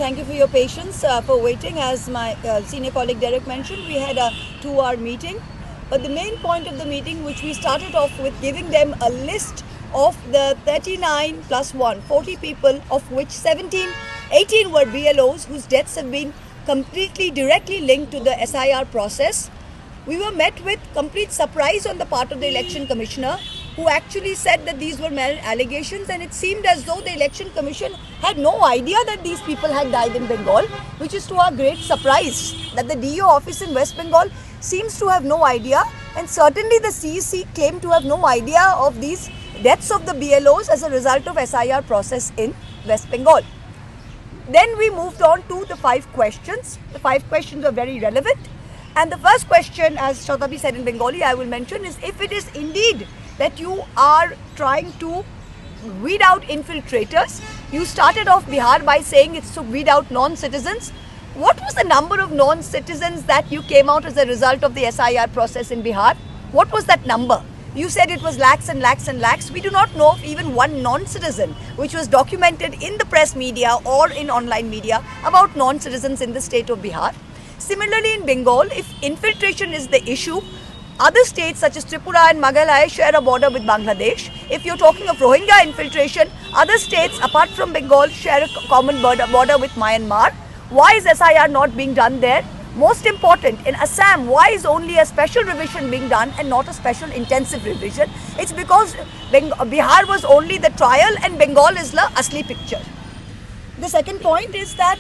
Thank you for your patience for waiting. As my senior colleague Derek mentioned, we had a 2-hour meeting. But the main point of the meeting, which we started off with giving them a list of the 39 plus 1, 40 people, of which 18 were BLOs whose deaths have been completely directly linked to the SIR process. We were met with complete surprise on the part of the election commissioner, who actually said that these were mere allegations, and it seemed as though the election commission had no idea that these people had died in Bengal, which is to our great surprise that the DO office in West Bengal seems to have no idea, and certainly the CEC claimed to have no idea of these deaths of the BLOs as a result of SIR process in West Bengal. Then we moved on to the 5 questions. The 5 questions are very relevant, and the first question, as Shatabi said in Bengali, I will mention, is if it is indeed that you are trying to weed out infiltrators. You started off Bihar by saying it's to weed out non-citizens. What was the number of non-citizens that you came out as a result of the SIR process in Bihar? What was that number? You said it was lakhs and lakhs and lakhs. We do not know of even one non-citizen which was documented in the press media or in online media about non-citizens in the state of Bihar. Similarly, in Bengal, if infiltration is the issue, other states such as Tripura and Meghalaya share a border with Bangladesh. If you're talking of Rohingya infiltration, other states apart from Bengal share a common border with Myanmar. Why is SIR not being done there? Most important, in Assam, why is only a special revision being done and not a special intensive revision? It's because Bihar was only the trial and Bengal is the asli picture. The second point is that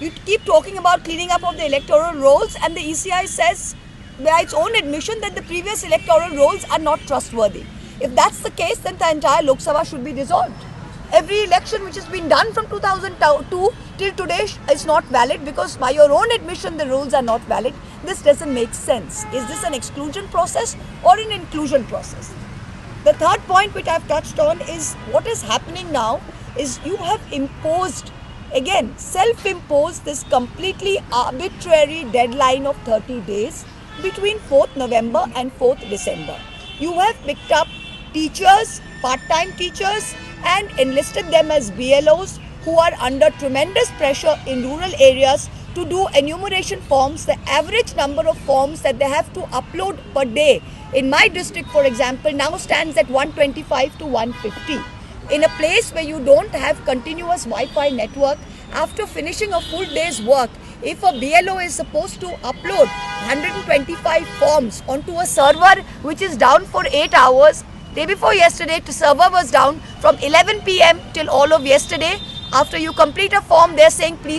you keep talking about cleaning up of the electoral rolls, and the ECI says by its own admission that the previous electoral rolls are not trustworthy. If that's the case, then the entire Lok Sabha should be dissolved. Every election which has been done from 2002 till today is not valid, because by your own admission the rules are not valid. This doesn't make sense. Is this an exclusion process or an inclusion process? The third point which I've touched on is what is happening now is you have imposed, again, self-imposed this completely arbitrary deadline of 30 days between 4th November and 4th December. You have picked up teachers, part-time teachers, and enlisted them as BLOs who are under tremendous pressure in rural areas to do enumeration forms. The average number of forms that they have to upload per day in my district, for example, now stands at 125 to 150. In a place where you don't have continuous Wi-Fi network, after finishing a full day's work, if a BLO is supposed to upload 125 forms onto a server which is down for 8 hours, day before yesterday, the server was down from 11 PM till all of yesterday. After you complete a form, they're saying please